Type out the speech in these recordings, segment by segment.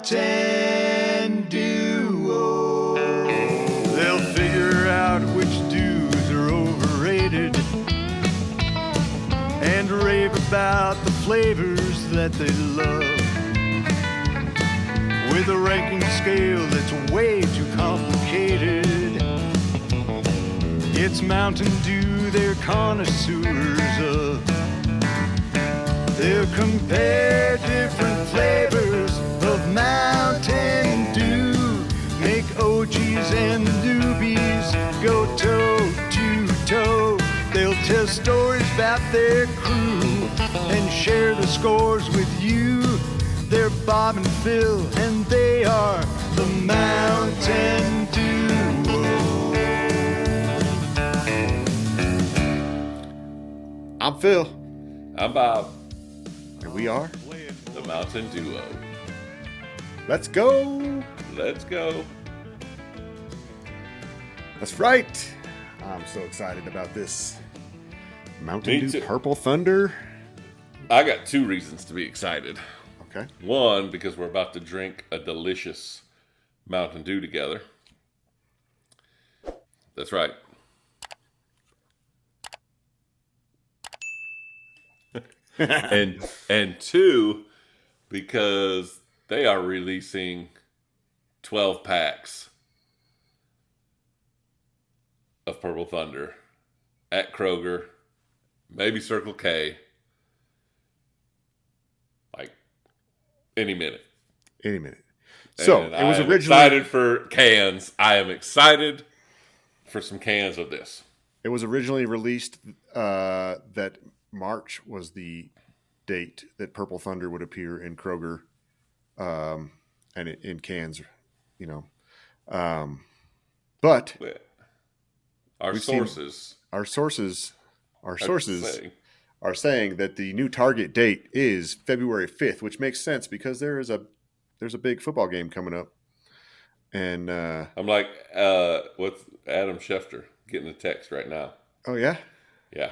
Mountain Dew. They'll figure out which dews are overrated and rave about the flavors that they love. With a ranking scale that's way too complicated. It's Mountain Dew they're connoisseurs of. They'll compare different flavors of Mountain Dew. Make OGs and newbies go toe to toe. They'll tell stories about their crew and share the scores with you. They're Bob and Phil, and they are the Mountain Duo. I'm Phil. I'm Bob. And we are the Mountain Duo. Let's go. Let's go. That's right. I'm so excited about this. Mountain Me Dew too. Purple Thunder. I got two reasons to be excited. Okay. One, because we're about to drink a delicious Mountain Dew together. That's right. and two, because they are releasing 12 packs of Purple Thunder at Kroger, maybe Circle K, like any minute. Any minute. So And it was I am originally excited for cans. I am excited for some cans of this. It was originally released that March was the date that Purple Thunder would appear in Kroger, and in cans, you know. But Our we've seen- sources our sources saying, are saying that the new target date is February 5th, which makes sense because there's a big football game coming up. And I'm like, what's Adam Schefter getting a text right now? oh yeah, Yeah,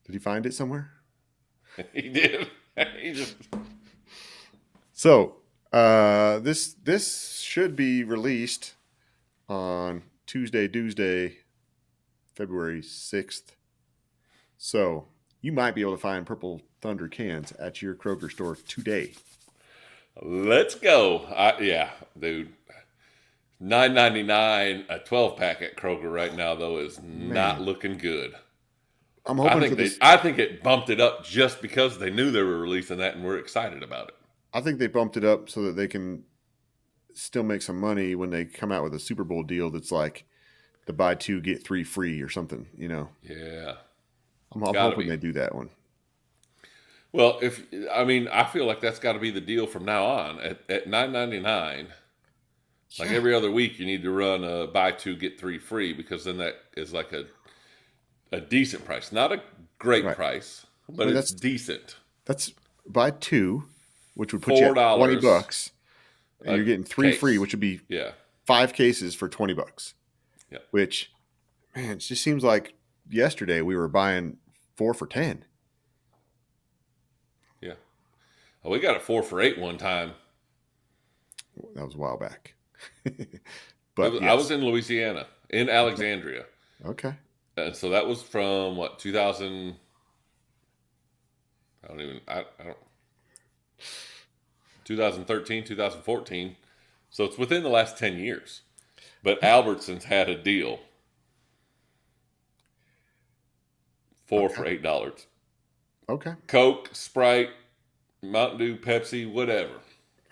did he find it somewhere? he did. He just So this should be released on Tuesday, February 6th. So you might be able to find Purple Thunder cans at your Kroger store today. let's go. Yeah, dude. $9.99 a 12-pack at Kroger right now though is not looking good. I'm hoping I think for this. I think it bumped it up just because they knew they were releasing that and we're excited about it. I think they bumped it up so that they can still make some money when they come out with a Super Bowl deal that's like the buy two get three free or something. You know, Yeah. I'm Gotta hoping be. they do that one. Well, I feel like that's got to be the deal from now on. At $9.99, like every other week, you need to run a buy two get three free because then that is like a decent price, not a great Right. price, but it's decent. That's buy two, which would put you at $4 $20, and you're getting three case. free, which would be Yeah, 5 cases for $20. Yeah. Which, man, it just seems like yesterday we were buying 4 for $10. yeah. Oh, we got a 4 for $8 one time. That was a while back. But I was in Louisiana, in Alexandria, okay. and so that was from what 2000. I don't. 2013, 2014. So it's within the last 10 years. But Albertsons had a deal. 4 for $8. Okay. Coke, Sprite, Mountain Dew, Pepsi, whatever.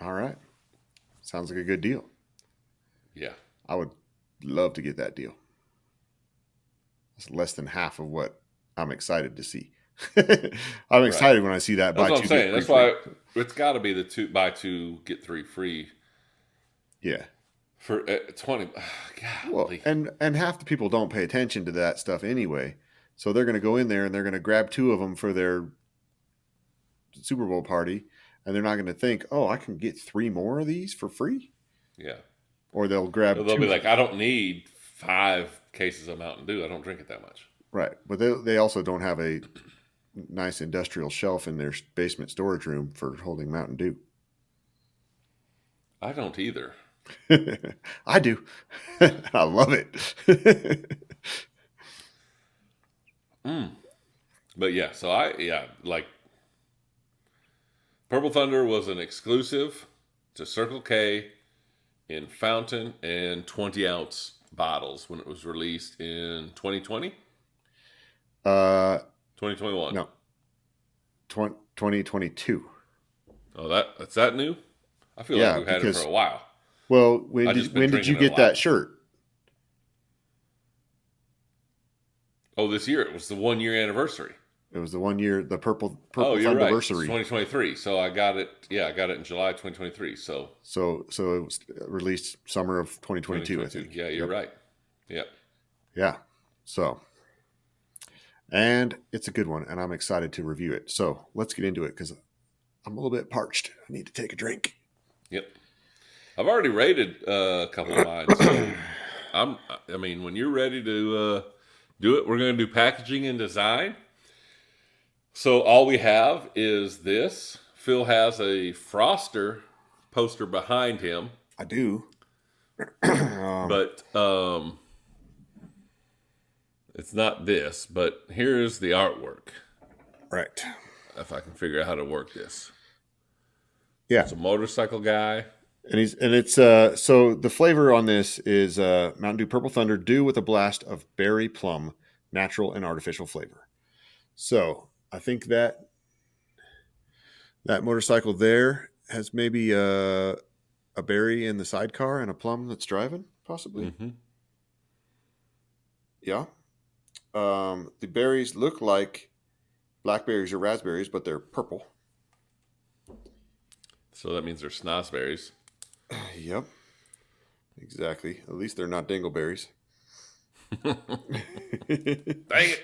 All right. Sounds like a good deal. Yeah. I would love to get that deal. It's less than half of what I'm excited to see. I'm excited when I see that. That's buy what I'm two, saying. get That's three why free. it's got to be the buy two, get three free Yeah. for 20. Well, Golly. and half the people don't pay attention to that stuff anyway. So they're going to go in there and they're going to grab 2 of them for their Super Bowl party, and they're not going to think, "Oh, I can get 3 more of these for free." Yeah. Or they'll grab. So they'll 2 be like, I don't need 5 cases of Mountain Dew. I don't drink it that much. right, but they also don't have a nice industrial shelf in their basement storage room for holding Mountain Dew. I don't either. I do. I love it. But yeah, like Purple Thunder was an exclusive to Circle K in fountain and 20-ounce bottles when it was released in 2020, uh, 2021. no, 2022. Oh, that's that new? I feel like Yeah, we've had it for because a while. well, I've just been when did you drinking it a get that lot. shirt? Oh, this year it was the 1 year anniversary. It was the 1 year, the Oh, purple you're right. It's Thunderversary. 2023. So I got it. Yeah, I got it in July 2023. So So it was released summer of 2022, I 2022. think. Yeah, you're Yep. right. Yep. Yeah. So, and it's a good one, and I'm excited to review it. So let's get into it because I'm a little bit parched. I need to take a drink. Yep. I've already rated a couple of mine. So I mean, when you're ready to do it, we're going to do packaging and design. So all we have is this. Phil has a Froster poster behind him, I do. but it's not this. But here's the artwork. Right. If I can figure out how to work this. Yeah. It's a motorcycle guy. And it's so the flavor on this is Mountain Dew Purple Thunder Dew with a blast of berry plum, natural and artificial flavor. So I think that motorcycle there has maybe a berry in the sidecar and a plum that's driving, possibly. Mm-hmm. Yeah. The berries look like blackberries or raspberries, but they're purple. So that means they're snozzberries. Yep. Exactly. At least they're not dingleberries. Dang it.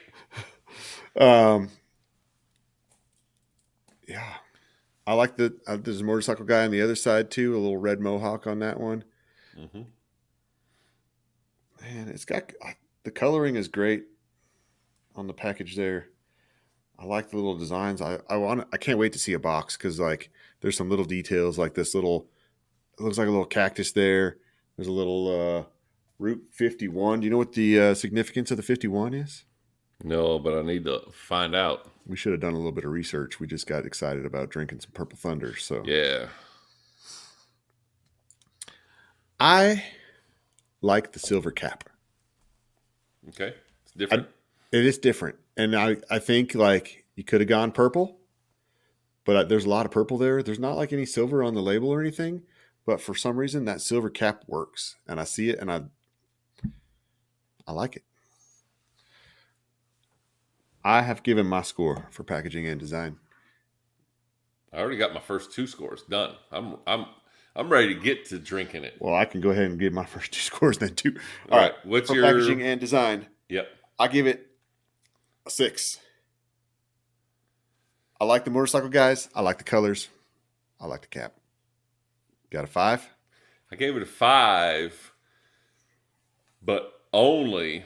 Yeah. I like there's a motorcycle guy on the other side too, a little red mohawk on that one. Mm-hmm. Man, it's got the coloring is great on the package there. I like the little designs. I can't wait to see a box because like there's some little details like this little. It looks like a little cactus there. There's a little Route 51. Do you know what the significance of the 51 is? No, but I need to find out. We should have done a little bit of research. We just got excited about drinking some Purple Thunder. So Yeah. I like the silver cap. Okay. It's different. It is different. And I think like you could have gone purple, but there's a lot of purple there. There's not like any silver on the label or anything, but for some reason that silver cap works. And I see it and I like it. I have given my score for packaging and design. I already got my first 2 scores done. I'm ready to get to drinking it. Well, I can go ahead and give my first 2 scores then too. All right. What's for your packaging and design? Yep. I give it a 6. I like the motorcycle guys. I like the colors. I like the cap. Got a 5? I gave it a 5, but only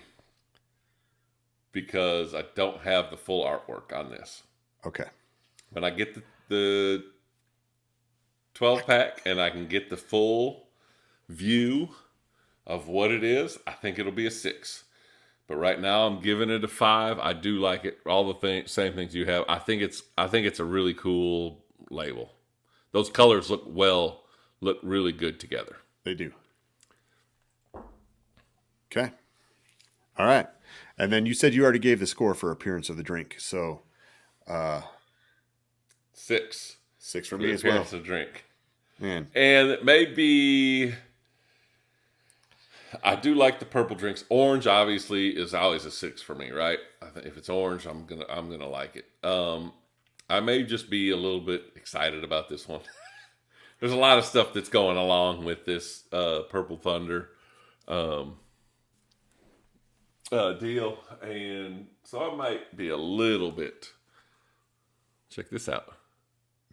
because I don't have the full artwork on this. Okay. When I get the 12 pack and I can get the full view of what it is, I think it'll be a 6. But right now I'm giving it a 5. I do like it. All the same things you have. I think it's a really cool label. Those colors look really good together. They do. Okay. All right. And then you said you already gave the score for appearance of the drink. So 6. 6 for For me the as well. appearance of drink. Man. And it may be. I do like the purple drinks. Orange, obviously, is always a 6 for me, right? I think if it's orange, I'm gonna like it. I may just be a little bit excited about this one. There's a lot of stuff that's going along with this Purple Thunder deal, and so I might be a little bit. Check this out.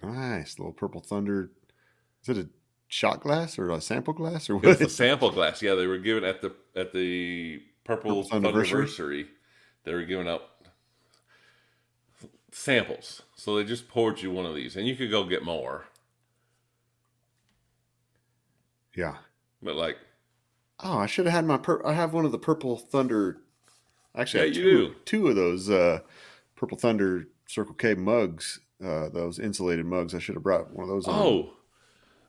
Nice. Little Purple Thunder. Is it a shot glass or a sample glass or what? It's a sample glass. Yeah, they were giving at the Purple Thunderversary. They were giving out samples. So they just poured you one of these, and you could go get more. Yeah. But like, Oh, I should have had I have one of the Purple Thunder. I actually yeah, have you do. two of those Purple Thunder Circle K mugs. Those insulated mugs. I should have brought one of those on. Oh,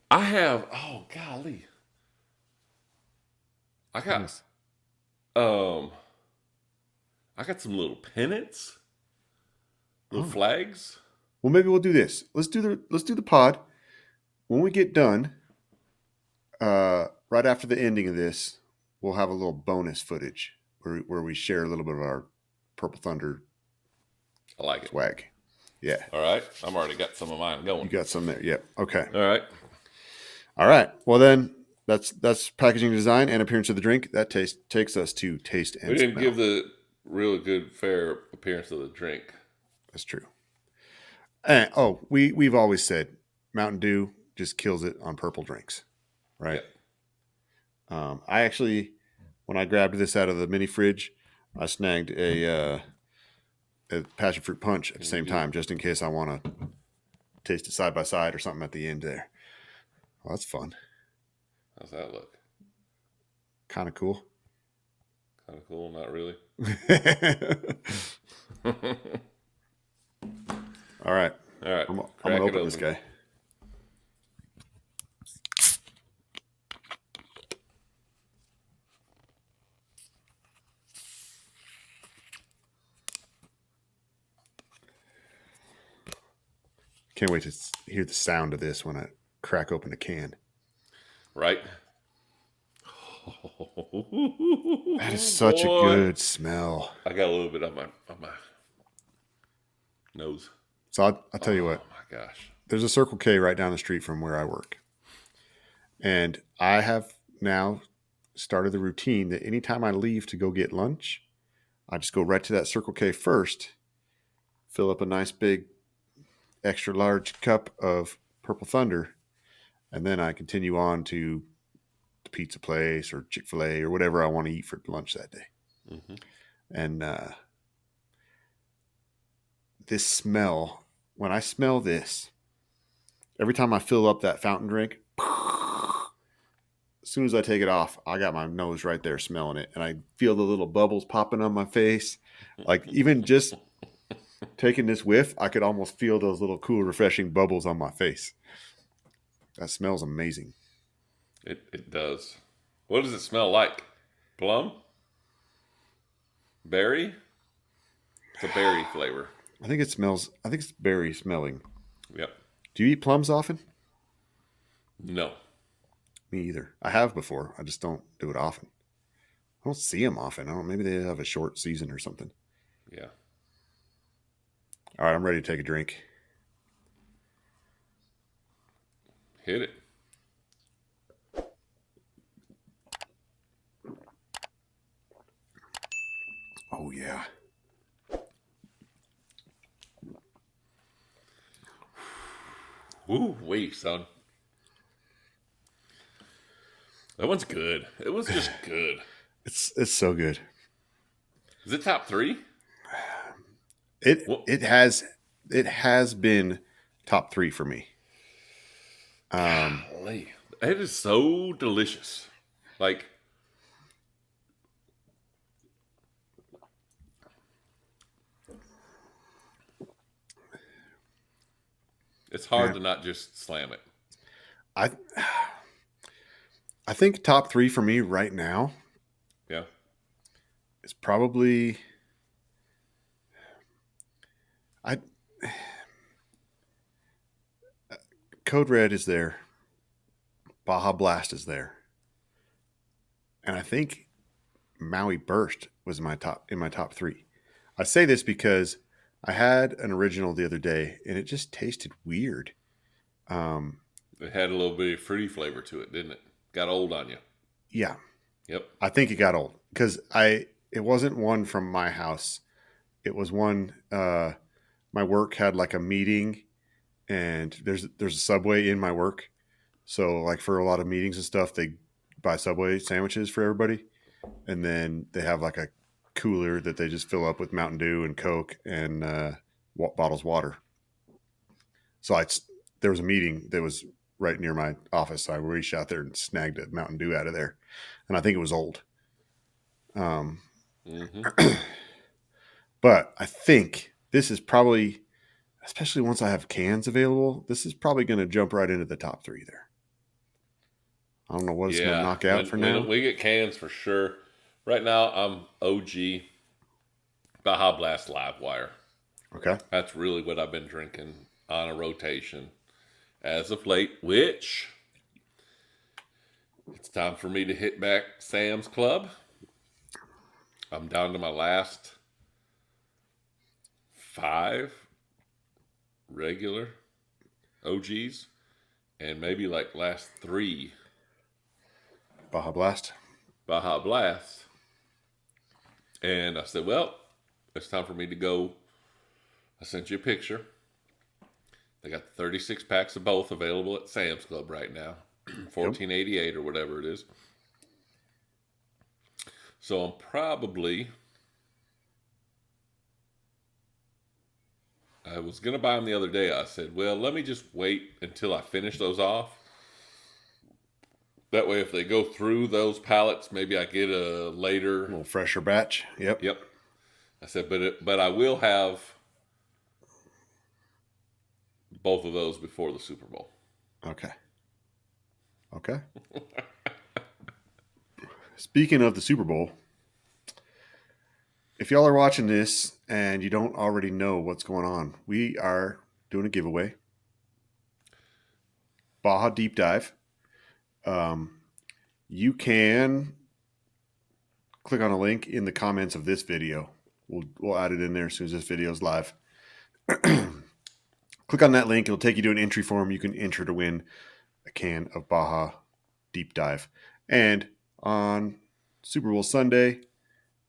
I have. Oh, golly, I got Nice. um, I got some little pennants, little Oh. flags. Well, maybe we'll do this. Let's do the pod. When we get done, right after the ending of this, we'll have a little bonus footage where we share a little bit of our Purple Thunder I like it. swag. Yeah. All right, I'm already got some of mine going. You got some there. Yep. Okay. All right. All right. Well, then that's packaging design and appearance of the drink. That takes us to taste and We didn't smell. give the real good, fair appearance of the drink. That's true. And, we've always said Mountain Dew just kills it on purple drinks, right? I actually, when I grabbed this out of the mini fridge, I snagged a passion fruit punch at the same time, just in case I want to taste it side by side or something at the end there. Well, that's fun. How's that look? Kind of cool. Kind of cool, not really. All right. All right. I'm Crack going to it open this open. guy. Can't wait to hear the sound of this when I crack open a can. Right. That is such a good smell. I got a little bit on my nose. So I'll tell you what. Oh my gosh. There's a Circle K right down the street from where I work. And I have now started the routine that anytime I leave to go get lunch, I just go right to that Circle K first, fill up a nice big extra large cup of Purple Thunder, and then I continue on to the pizza place or Chick-fil-A or whatever I want to eat for lunch that day. Mm-hmm. And this smell, when I smell this, every time I fill up that fountain drink, as soon as I take it off, I got my nose right there smelling it. And I feel the little bubbles popping on my face. Like even just taking this whiff, I could almost feel those little cool, refreshing bubbles on my face. That smells amazing. It does. What does it smell like? Plum? Berry? It's a berry flavor. I think it's berry smelling. Yep. Do you eat plums often? No. Me either. I have before. I just don't do it often. I don't see them often. I don't. Maybe they have a short season or something. Yeah. All right, I'm ready to take a drink. Hit it. Oh yeah. Ooh, wait, son. That one's good. It was just good. It's so good. Is it top 3? It has been top 3 for me. Golly. It is so delicious. Like, it's hard to not just slam it. I think top 3 for me right now Yeah. is probably Code Red is there. Baja Blast is there. And I think Maui Burst was in my top 3. I say this because I had an original the other day and it just tasted weird. It had a little bit of fruity flavor to it, didn't it? Got old on you. Yeah. Yep. I think it got old because it wasn't one from my house. It was one, my work had like a meeting and there's a Subway in my work. So like for a lot of meetings and stuff, they buy Subway sandwiches for everybody. And then they have like a cooler that they just fill up with Mountain Dew and Coke and bottles of water. So there was a meeting that was right near my office. So I reached out there and snagged a Mountain Dew out of there, and I think it was old. But I think this is probably, especially once I have cans available, this is probably going to jump right into the top 3 there. I don't know what it's going to knock out for now. We get cans for sure. Right now, I'm OG Baja Blast Live Wire. Okay. That's really what I've been drinking on a rotation as of late, which it's time for me to hit back Sam's Club. I'm down to my last 5 regular OGs and maybe like last 3 Baja Blast. And I said, well, it's time for me to go. I sent you a picture. They got 36 packs of both available at Sam's Club right now. $14.88 or whatever it is. So I'm probably... I was going to buy them the other day. I said, well, let me just wait until I finish those off. That way, if they go through those pallets, maybe I get a later... A little fresher batch. Yep. I said, but I will have both of those before the Super Bowl. Okay. Speaking of the Super Bowl, if y'all are watching this and you don't already know what's going on, we are doing a giveaway. Baja Deep Dive. You can click on a link in the comments of this video. We'll add it in there as soon as this video is live. Click on that link. It'll take you to an entry form. You can enter to win a can of Baja Deep Dive. And on Super Bowl Sunday,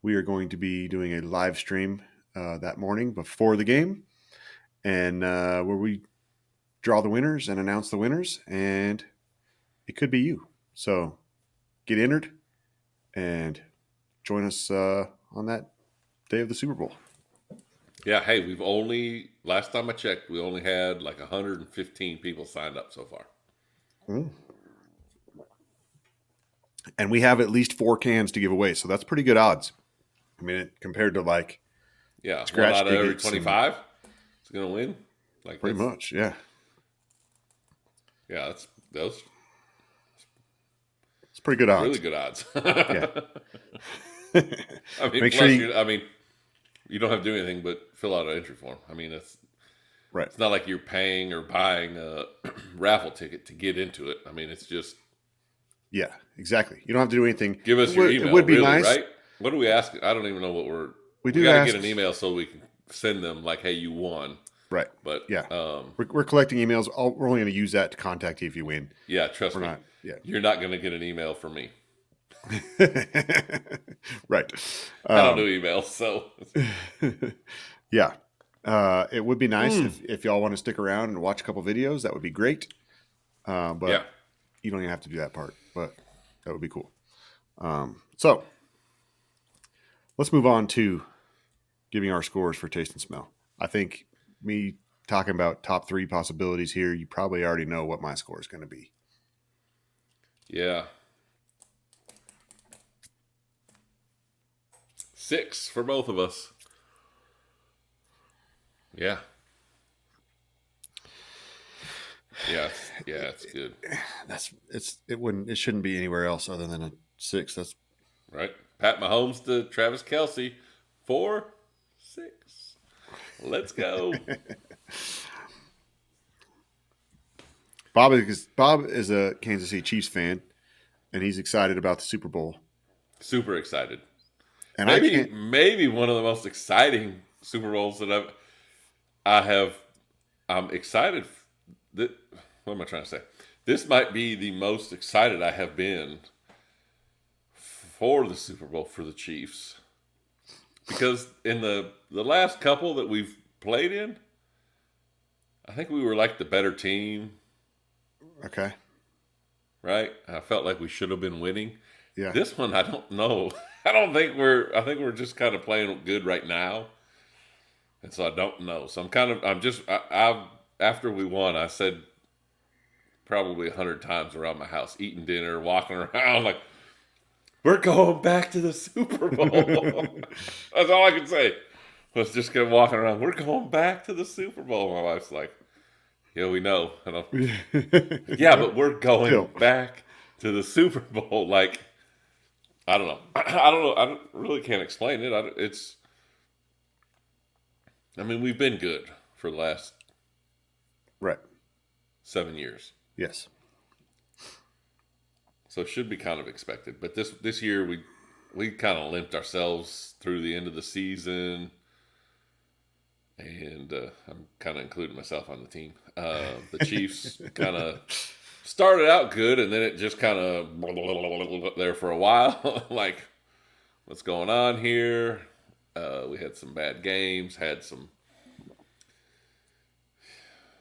we are going to be doing a live stream that morning before the game, and where we draw the winners and announce the winners, and it could be you. So get entered and join us on that day of the Super Bowl. Yeah, hey, last time I checked, we only had like 115 people signed up so far. And we have at least 4 cans to give away, so that's pretty good odds. I mean, compared to like... Yeah, one out of every 25 is going to win. Like pretty much, yeah. Yeah, those... It's pretty good odds. Really good odds. Yeah. I mean, Make sure you don't have to do anything but fill out an entry form. I mean, it's right. It's not like you're paying or buying a raffle ticket to get into it. I mean, it's just... Yeah, exactly. You don't have to do anything. Give us your email. It would be really, nice. Right? What do we ask? I don't even know what we got to get an email so we can send them like, hey, you won. Right. But yeah, we're collecting emails. We're only going to use that to contact you if you win. Yeah, trust me. Yeah. You're not going to get an email from me. Right. I don't do emails, so. Yeah. It would be nice if y'all want to stick around and watch a couple videos. That would be great. But yeah. You don't even have to do that part, but that would be cool. So let's move on to giving our scores for taste and smell. I think me talking about top 3 possibilities here, you probably already know what my score is going to be. Yeah. 6 for both of us. Yeah. Yeah, it's good. It shouldn't be anywhere else other than a 6. That's right. Pat Mahomes to Travis Kelce. 4, 6. Let's go. Bob is a Kansas City Chiefs fan, and he's excited about the Super Bowl. Super excited. And maybe one of the most exciting Super Bowls that I'm excited. What am I trying to say? This might be the most excited I have been for the Super Bowl for the Chiefs. Because in the last couple that we've played in, I think we were like the better team. Okay. Right? I felt like we should have been winning. Yeah. This one, I don't know. I think we're just kind of playing good right now. And so I don't know. So after we won, I said probably 100 times around my house, eating dinner, walking around like, we're going back to the Super Bowl. That's all I can say. Was just kept walking around. We're going back to the Super Bowl. My wife's like, yeah, we know. And yeah, but we're going back to the Super Bowl. Like, I don't know. I don't know. I really can't explain it. I mean, we've been good for the last right 7 years. Yes. So it should be kind of expected. But this year, we kind of limped ourselves through the end of the season. And I'm kind of including myself on the team. The Chiefs kind of started out good, and then it just kind of there for a while. Like, what's going on here? We had some bad games,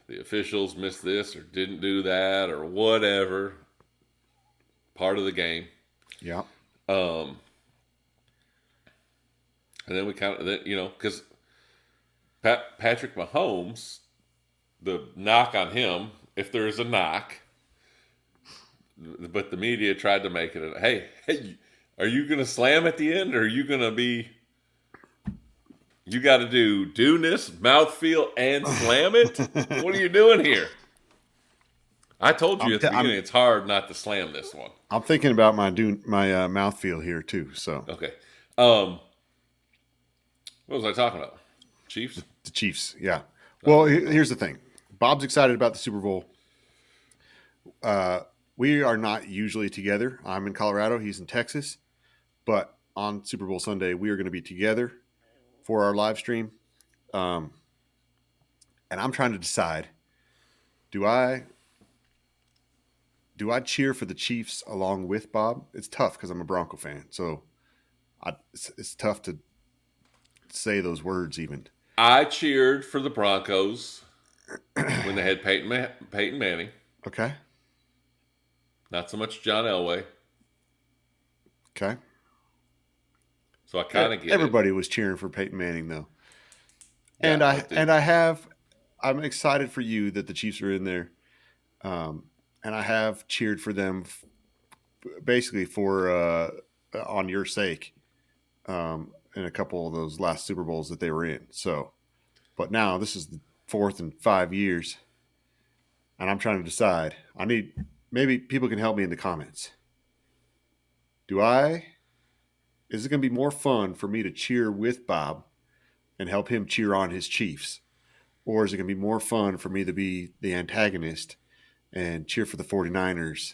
the officials missed this or didn't do that or whatever. Part of the game. Yeah. And then we kind of, because Patrick Mahomes, the knock on him, if there is a knock, but the media tried to make it, hey, are you going to slam at the end, or are you going to be, you got to do this, mouthfeel, and slam it? What are you doing here? I told you at the beginning it's hard not to slam this one. I'm thinking about my mouthfeel here too. So okay, what was I talking about? Chiefs? The Chiefs, yeah. Well, here's the thing. Bob's excited about the Super Bowl. We are not usually together. I'm in Colorado. He's in Texas. But on Super Bowl Sunday, we are going to be together for our live stream. And I'm trying to decide, do I cheer for the Chiefs along with Bob? It's tough because I'm a Bronco fan. So it's tough to say those words even. I cheered for the Broncos when they had Peyton Manning. Okay. Not so much John Elway. Okay. So I kind of get everybody was cheering for Peyton Manning though. Yeah, I'm excited for you that the Chiefs are in there. And I have cheered for them basically for on your sake. In a couple of those last Super Bowls that they were in. So, but now this is the 4th in 5 years, and I'm trying to decide. Maybe people can help me in the comments. Is it going to be more fun for me to cheer with Bob and help him cheer on his Chiefs? Or is it going to be more fun for me to be the antagonist and cheer for the 49ers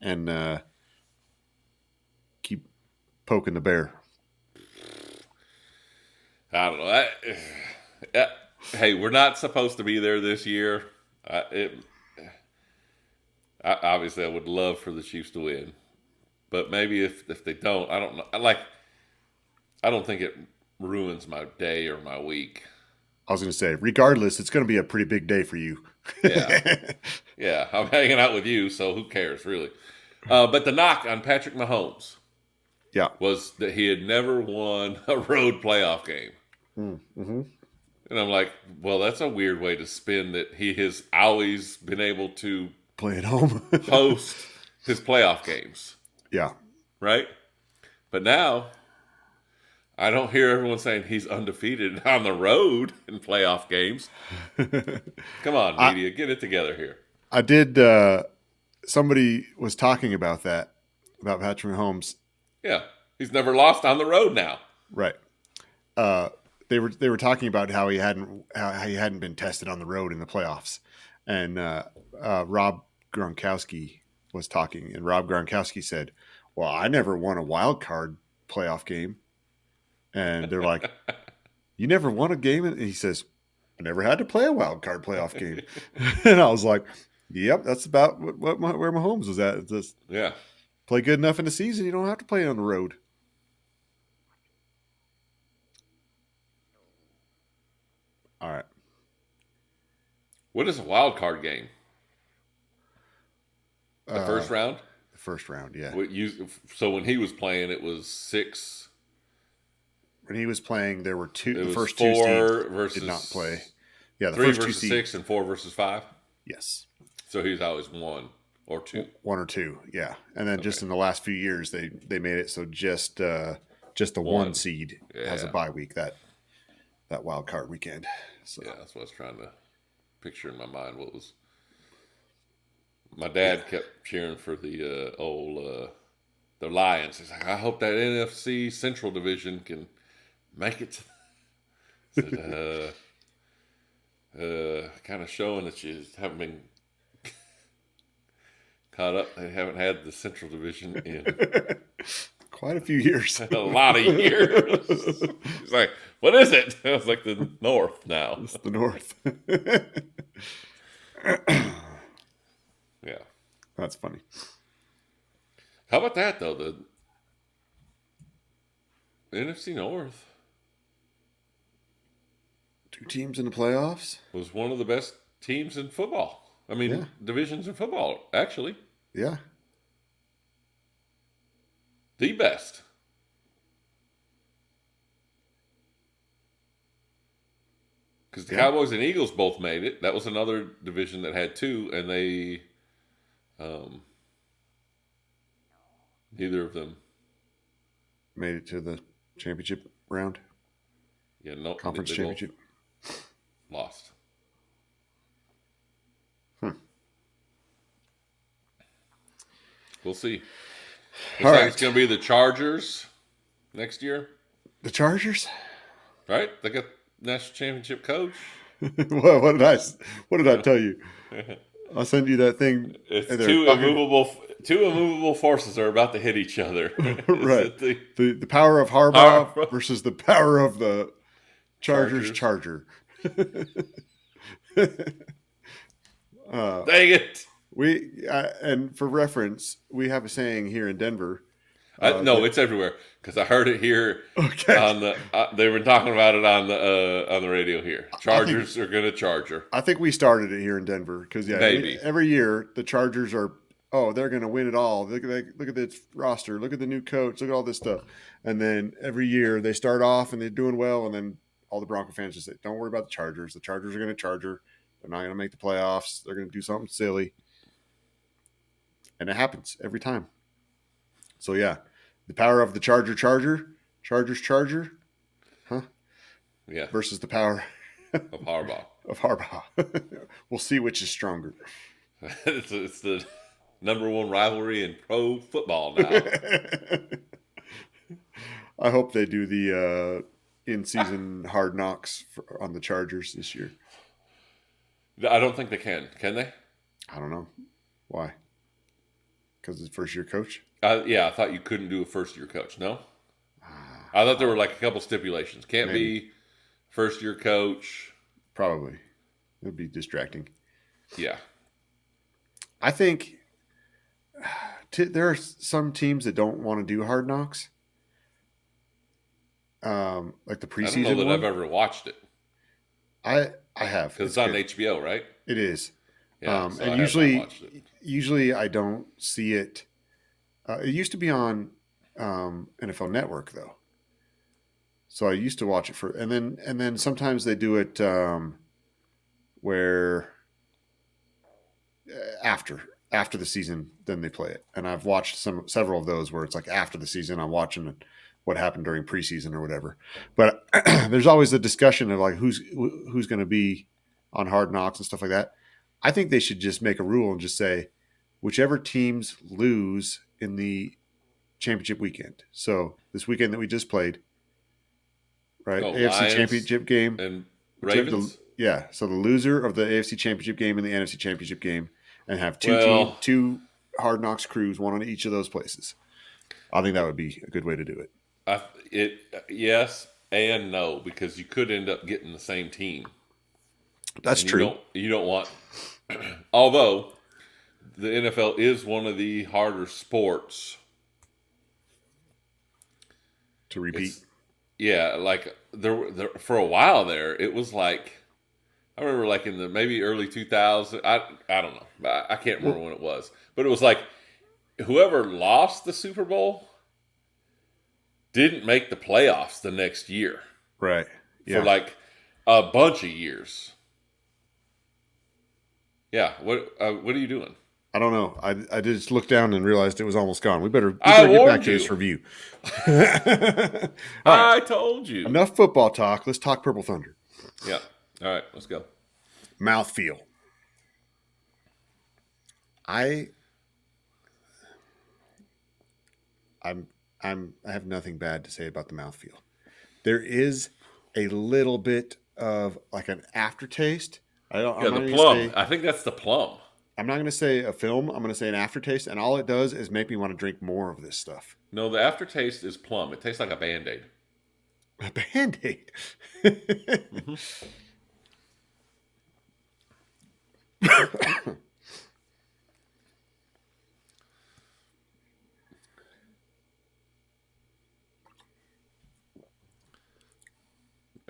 and keep poking the bear? I don't know. Hey, we're not supposed to be there this year. Obviously, I would love for the Chiefs to win, but maybe if they don't, I don't know. I don't think it ruins my day or my week. I was going to say, regardless, it's going to be a pretty big day for you. Yeah. I'm hanging out with you, so who cares, really? But the knock on Patrick Mahomes, was that he had never won a road playoff game. Mm-hmm. And I'm like, well, that's a weird way to spin that he has always been able to play at home, host his playoff games. Yeah. Right? But now, I don't hear everyone saying he's undefeated on the road in playoff games. Come on, media, get it together here. I did. Somebody was talking about that, about Patrick Mahomes. Yeah, he's never lost on the road now. Right. They were talking about how he hadn't been tested on the road in the playoffs, and Rob Gronkowski was talking, and Rob Gronkowski said, "Well, I never won a wild card playoff game," and they're like, "You never won a game?" And he says, "I never had to play a wild card playoff game," and I was like, "Yep, that's about where Mahomes was at." It's just, play good enough in the season, you don't have to play on the road. All right. What is a wild card game? The first round? The first round, yeah. So when he was playing, it was 6. When he was playing, there were two. The first 4 two teams versus did not play. Yeah, the 3 first versus 6 and 4 versus 5. Yes, So he's always one or two. One or two, yeah. And then just in the last few years, they made it so just the one seed has a bye week that wild card weekend. So yeah, that's what I was trying to picture in my mind. What was my dad kept cheering for the the Lions. He's like, I hope that NFC Central Division can make it. Kind of showing that you haven't been caught up. They haven't had the Central Division in quite a few years. a lot of years. He's like, what is it? I was like, the North now. It's the North. Yeah. That's funny. How about that, though? The NFC North 2 teams in the playoffs was one of the best teams in football. I mean, divisions in football, actually. Yeah. The best. Because the Cowboys and Eagles both made it. That was another division that had 2, and they, neither of them made it to the championship round. Yeah, no Conference championship. Lost. We'll see. Looks like it's going to be the Chargers next year. The Chargers, right? They got national championship coach. what did I tell you? I'll send you that thing. It's two immovable forces are about to hit each other. Right. The power of Harbaugh versus the power of the Chargers. Charger. Dang it. And for reference, we have a saying here in Denver. No, it's everywhere because I heard it here. Okay. On the they've been talking about it on the radio here. Chargers are going to Charger. I think we started it here in Denver because maybe every year the Chargers are they're going to win it all. Look at this roster. Look at the new coach. Look at all this stuff. And then every year they start off and they're doing well, and then all the Bronco fans just say, "Don't worry about the Chargers. The Chargers are going to Charger. They're not going to make the playoffs. They're going to do something silly." And it happens every time. So, yeah, the power of the Chargers, huh? Yeah. Versus the power of Harbaugh. We'll see which is stronger. It's the number one rivalry in pro football now. I hope they do the in-season hard knocks on the Chargers this year. I don't think they can. Can they? I don't know. Why? Because it's first-year coach? Yeah, I thought you couldn't do a first-year coach. No? I thought there were like a couple stipulations. Can't be first-year coach. Probably. It would be distracting. Yeah. I think there are some teams that don't want to do hard knocks. Like the preseason I don't know that one. I've ever watched it. I have. Because it's on HBO, right? It is. Yeah, so and usually I don't see it. It used to be on NFL Network though, so I used to watch it and then sometimes they do it where after the season then they play it, and I've watched several of those where it's like after the season I'm watching what happened during preseason or whatever. But there's always the discussion of like who's going to be on Hard Knocks and stuff like that. I think they should just make a rule and just say whichever teams lose in the championship weekend. So this weekend that we just played, right? AFC Lions championship game. And Ravens? So the loser of the AFC championship game and the NFC championship game, and have two Hard Knocks crews, one on each of those places. I think that would be a good way to do it. Yes and no, because you could end up getting the same team. That's true. You don't want... Although the NFL is one of the harder sports to repeat. Like there for a while there, it was like I remember like in the maybe early 2000s. I don't know. I can't remember when it was, but it was like whoever lost the Super Bowl didn't make the playoffs the next year. Right. Yeah. For like a bunch of years. Yeah. What are you doing? I don't know. I just looked down and realized it was almost gone. We better I get back warned to this you. review. All right. I told you. Enough football talk. Let's talk Purple Thunder. Yeah. All right. Let's go. Mouthfeel. I have nothing bad to say about the mouthfeel. There is a little bit of like an aftertaste. I'm Yeah, not the going to plum. say I think that's the plum. I'm not going to say a film. I'm going to say an aftertaste, and all it does is make me want to drink more of this stuff. No, the aftertaste is plum. It tastes like a Band-Aid. A Band-Aid. Mm-hmm.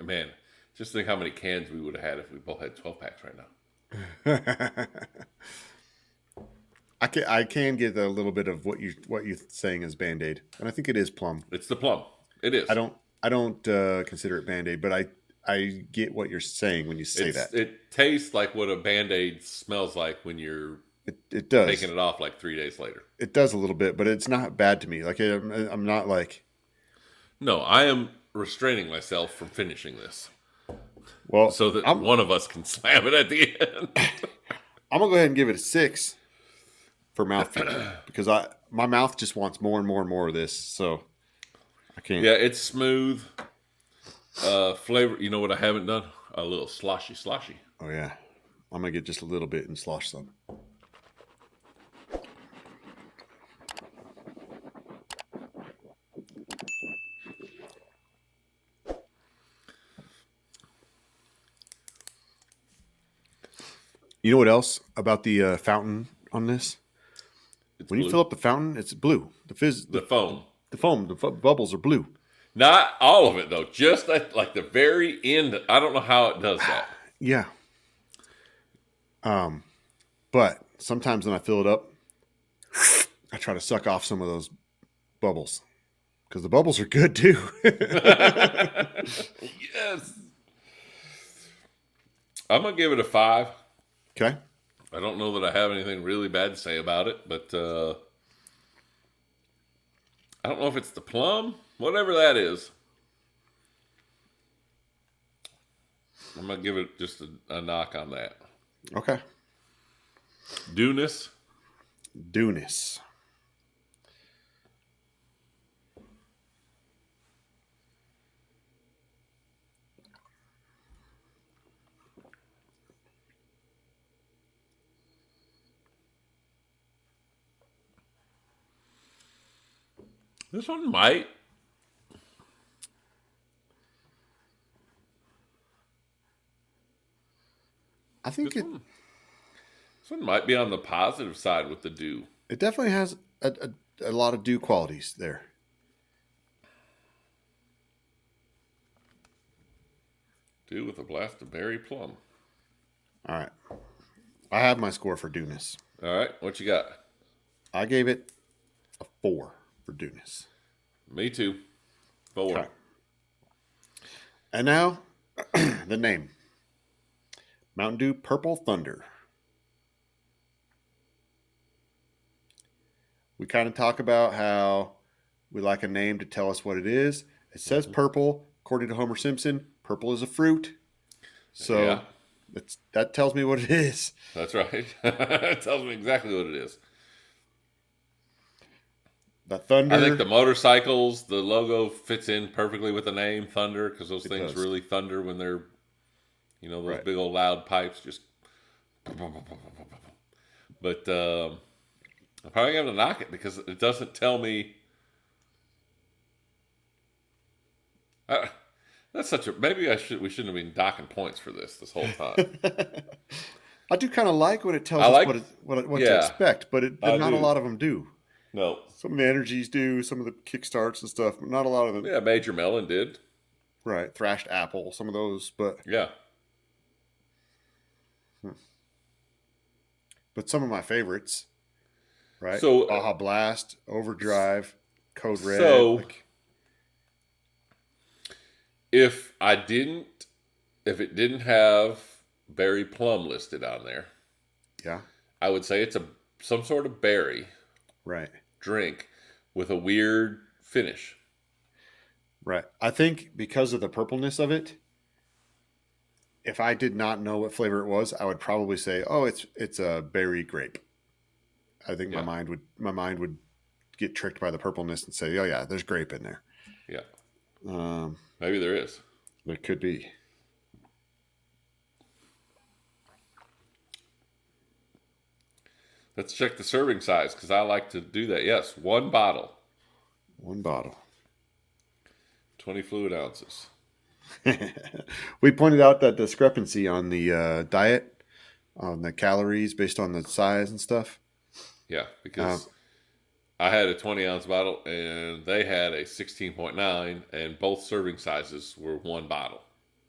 Man, just think how many cans we would have had if we both had 12 packs right now. I can get a little bit of what you're saying is Band-Aid, and I think it is plum. It's the plum. It is. I don't consider it Band-Aid, but I get what you're saying when you say that. It tastes like what a Band-Aid smells like when you're it does taking it off like 3 days later. It does a little bit, but it's not bad to me. Like I'm not like. No, I am restraining myself from finishing this. Well, so that one of us can slam it at the end. I'm gonna go ahead and give it a 6 for mouthfeel because my mouth just wants more and more and more of this, so I can't. Yeah, it's smooth. Flavor. You know what I haven't done? A little sloshy. Oh yeah, I'm gonna get just a little bit and slosh some. You know what else about the fountain on this? When blue. you fill up the fountain, it's blue. The foam. The foam, the bubbles are blue. Not all of it though. Just at like the very end. I don't know how it does that. Yeah. But sometimes when I fill it up, I try to suck off some of those bubbles because the bubbles are good too. Yes. I'm gonna give it a 5. Okay. I don't know that I have anything really bad to say about it, but I don't know if it's the plum, whatever that is. I'm gonna give it just a knock on that. Okay. Dewness. This one might. I think This one might be on the positive side with the dew. it definitely has a lot of dew qualities there. Dew with a blast of berry plum. All right. I have my score for dewness. All right, what you got? I gave it a 4 for dewness. Me too. 4. Okay. And now, the name. Mountain Dew Purple Thunder. We kind of talk about how we like a name to tell us what it is. It says purple. According to Homer Simpson, purple is a fruit. So Yeah. that tells me what it is. That's right. It tells me exactly what it is. The thunder. I think the motorcycles, the logo fits in perfectly with the name Thunder because those things does. really thunder when they're, those Right. big old loud pipes just. But I'm probably going to knock it because it doesn't tell me. That's such a maybe we shouldn't have been docking points for this whole time. I do kind of like when it tells I us like- what to yeah. expect, but I not a do. lot of them do. No, Some of the energies do, some of the kickstarts and stuff, but not a lot of them. yeah, Major Melon did. Right, thrashed apple, some of those, but Yeah, some of my favorites, right? So, Baja Blast, Overdrive, Code Red. So- if it didn't have berry plum listed on there, Yeah. I would say it's some sort of berry Right. drink with a weird finish. Right. I think because of the purpleness of it, if I did not know what flavor it was, I would probably say, "Oh, it's a berry grape." I think Yeah. my mind would get tricked by the purpleness and say, "Oh yeah, there's grape in there." Yeah. Um, Maybe there is. it could be. Let's check the serving size because I like to do that. Yes, one bottle, One bottle. 20 fluid ounces. We pointed out that discrepancy on the diet, on the calories based on the size and stuff. Yeah, because I had a 20-ounce bottle and they had a 16.9, and both serving sizes were one bottle.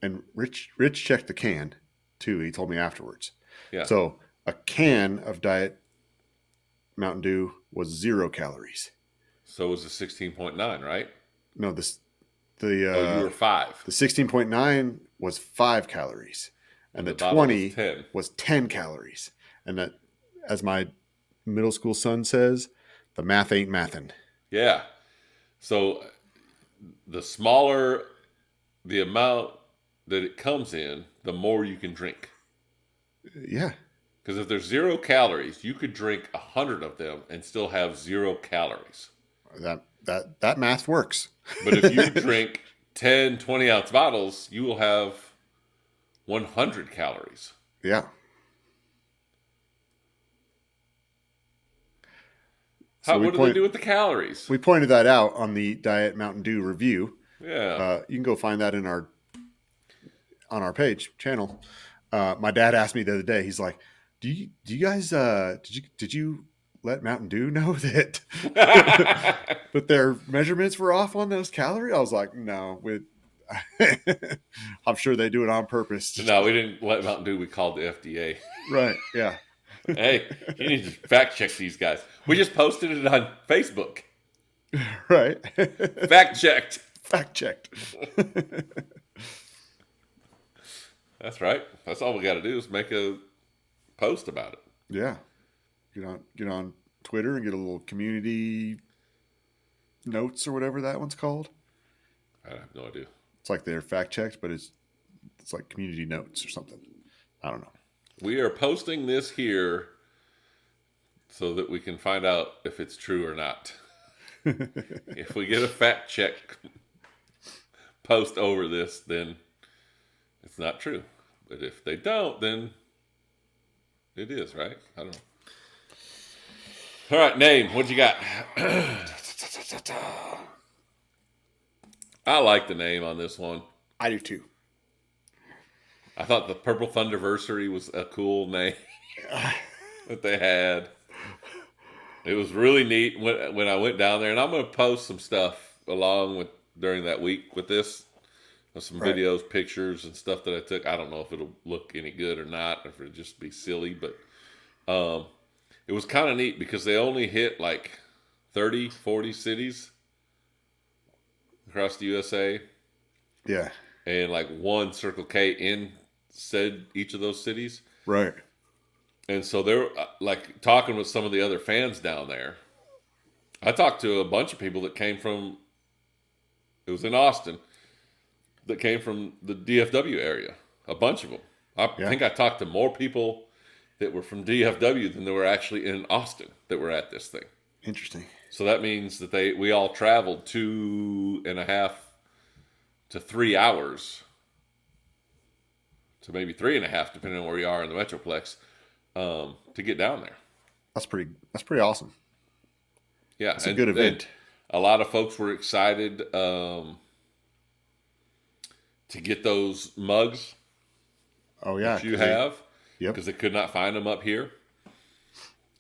And Rich checked the can too. He told me afterwards. Yeah. So a can of Diet Mountain Dew was 0 calories. So it was a 16.9, right? No, You were 5. the 16.9 was 5 calories, and the bottle was 20 10. was 10 calories. And that, as my middle school son says, the math ain't mathin'. Yeah. So the smaller the amount that it comes in, the more you can drink. Yeah, Because if there's 0 calories, you could drink 100 of them and still have 0 calories. that math works. But if you drink 10 20-ounce bottles, you will have 100 calories. Yeah. What do they do with the calories? We pointed that out on the Diet Mountain Dew review. Yeah. You can go find that on our channel. My dad asked me the other day. He's like, "Do you guys did you let Mountain Dew know that that their measurements were off on those calories?" I was like, "No, I'm sure they do it on purpose." No, we didn't let Mountain Dew. We called the FDA. Right? Yeah. Hey, you need to fact check these guys. We just posted it on Facebook. Right. Fact checked. Fact checked. That's right. That's all we got to do is make a post about it. Yeah. Get on Twitter and get a little community notes or whatever that one's called. I have no idea. It's like they're fact checked, but it's like community notes or something. I don't know. We are posting this here so that we can find out if it's true or not. If we get a fact check post over this, then it's not true. But if they don't, then it is, right? I don't know. All right, name. What you got? I like the name on this one. I do too. I thought the Purple Thunderversary was a cool name that they had. It was really neat when I went down there, and I'm going to post some stuff along with during that week with this, some videos, pictures, and stuff that I took. I don't know if it'll look any good or not, or if it'll just be silly, but it was kind of neat because they only hit like 30, 40 cities across the USA. Yeah. And like one Circle K in said each of those cities. Right. And so they're like talking with some of the other fans down there. I talked to a bunch of people that came from, it was in Austin, that came from the DFW area. A bunch of them. I think I talked to more people that were from DFW than there were actually in Austin that were at this thing. Interesting. So that means that we all traveled 2.5 to 3 hours to maybe 3.5, depending on where you are in the Metroplex, to get down there. That's pretty awesome. Yeah, it's a good event. A lot of folks were excited to get those mugs. Oh yeah, that you have. Yep. Because they could not find them up here,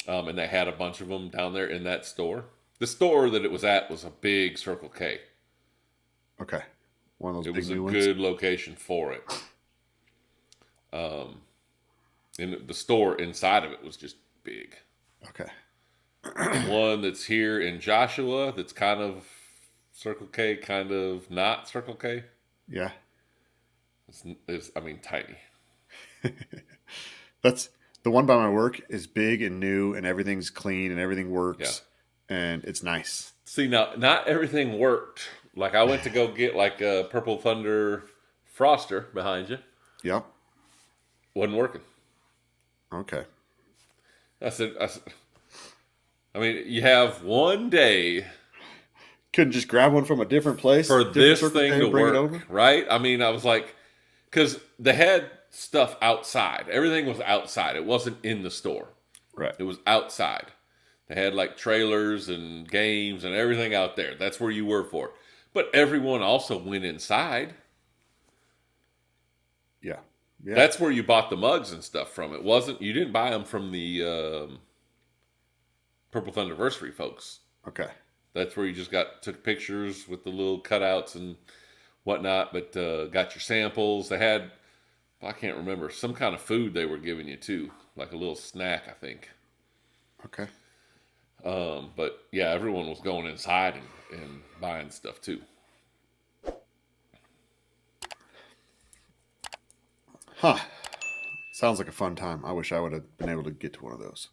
and they had a bunch of them down there in that store. The store that it was at was a big Circle K. Okay, one of those it big was a new ones. Good location for it. And the store inside of it was just big. Okay. One that's here in Joshua that's kind of Circle K, kind of not Circle K. Yeah. It's tiny. That's The one by my work is big and new, and everything's clean and everything works, and it's nice. See, now, not everything worked. Like, I went to go get, like, a Purple Thunder Froster behind you. Yep. Wasn't working. Okay. I said, I mean, you have one day Couldn't just grab one from a different place for this Circle thing K to and bring it work, over? right? I mean, I was like, because they had stuff outside. Everything was outside. It wasn't in the store. Right. It was outside. They had like trailers and games and everything out there. That's where you were for it. But everyone also went inside. Yeah. Yeah. That's where you bought the mugs and stuff from. It wasn't, you didn't buy them from the Purple Thunderversary folks. Okay. That's where you just took pictures with the little cutouts and whatnot, but got your samples. They had, I can't remember, some kind of food they were giving you too, like a little snack, I think. Okay. But yeah, everyone was going inside and buying stuff too. Huh. Sounds like a fun time. I wish I would have been able to get to one of those.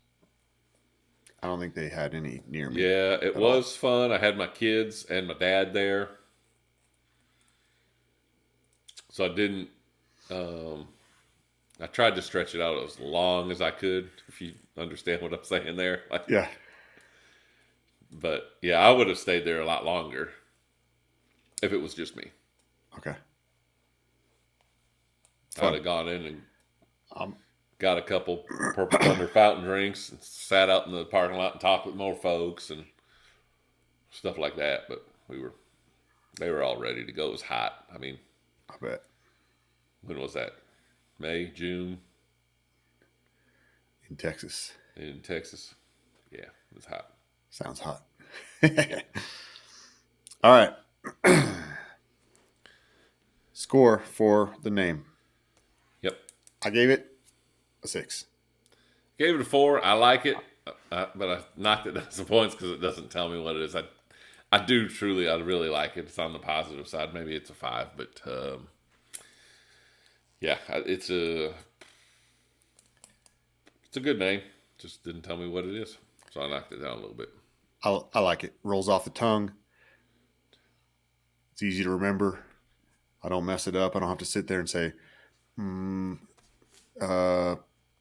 I don't think they had any near me. Yeah, it was fun. I had my kids and my dad there. So I didn't, I tried to stretch it out as long as I could, if you understand what I'm saying there. Like, Yeah. But yeah, I would have stayed there a lot longer if it was just me. Okay. I'd have gone in and got a couple Purple Thunder fountain drinks and sat out in the parking lot and talked with more folks and stuff like that. But they were all ready to go. It was hot. I mean, I bet. when was that? May, June? In Texas. In Texas. Yeah, it was hot. Sounds hot. All right. Score for the name. Yep. I gave it a 6. Gave it a 4. I like it, but I knocked it down some points because it doesn't tell me what it is. I really like it. It's on the positive side. Maybe it's a 5, but yeah, it's a good name. Just didn't tell me what it is, so I knocked it down a little bit. I like it. Rolls off the tongue. It's easy to remember. I don't mess it up. I don't have to sit there and say,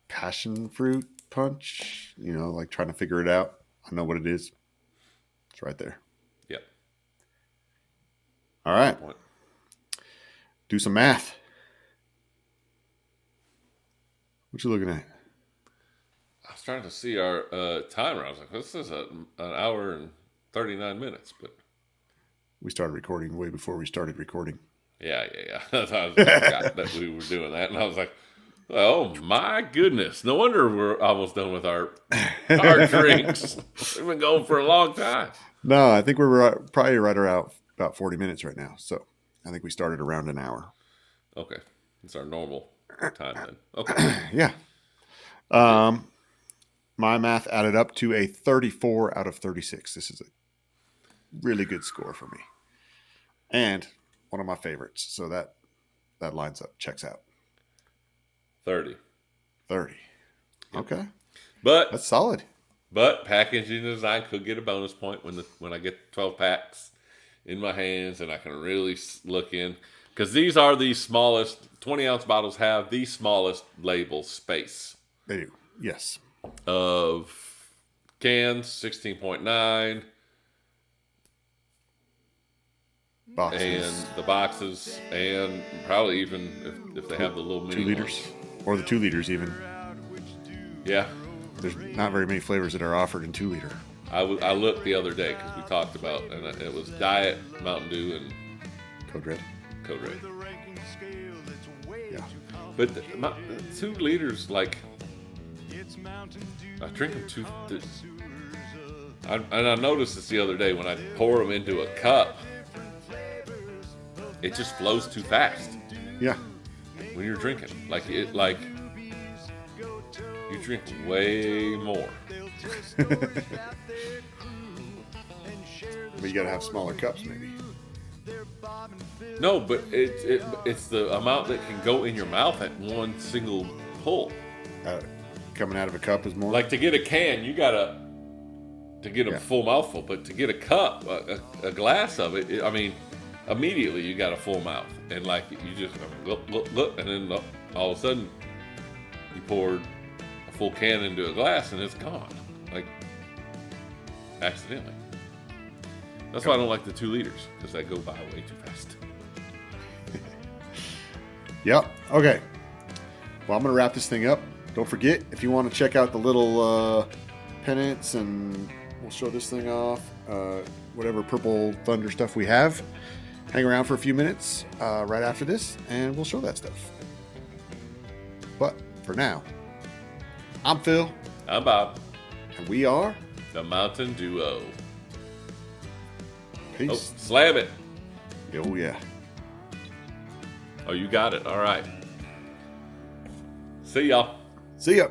passion fruit punch, like trying to figure it out. I know what it is. It's right there. Yep. All right. Point. Do some math. What you looking at? I was trying to see our timer. I was like, this is an hour and 39 minutes, but We started recording way before we started recording. yeah. I forgot that we were doing that, and I was like, oh my goodness! No wonder we're almost done with our drinks. We've been going for a long time. No, I think we're probably right around about 40 minutes right now. So I think we started around an hour. Okay, it's our normal time then. Okay, Yeah. My math added up to a 34 out of 36. This is a really good score for me. And one of my favorites. So that lines up, checks out. 30. 30. Okay. But That's solid. packaging design could get a bonus point when I get 12 packs in my hands and I can really look in. Because these are the smallest, 20-ounce bottles have the smallest label space. They do. Yes. Of cans, 16.9. Boxes. And the boxes, and probably even if they have the little mini 2 liters. ones. Or the 2 liters even. Yeah. There's not very many flavors that are offered in 2 liter. I looked the other day because we talked about, and it was Diet, Mountain Dew, and Code Red. Code Red. Yeah. But 2 liters, like, I drink them and I noticed this the other day when I pour them into a cup, it just flows too fast Yeah. when you're drinking. You drink way more. But you got to have smaller cups maybe. No, but it's the amount that can go in your mouth at one single pull. coming out of a cup is more. Like to get a can, you gotta to get a full mouthful, but to get a cup, a glass of it, I mean, immediately you got a full mouth, and like you just look, and then all of a sudden you poured a full can into a glass, and it's gone, like accidentally. That's why I don't like the 2 liters, because they go by way too fast. Yep. Okay. Well, I'm going to wrap this thing up. Don't forget, if you want to check out the little pennants, and we'll show this thing off, whatever Purple Thunder stuff we have, hang around for a few minutes right after this, and we'll show that stuff. But for now, I'm Phil. I'm Bob. And we are the Mountain Duo. Peace. Oh, slam it. Oh, yeah. Oh, you got it. All right. See y'all. See ya.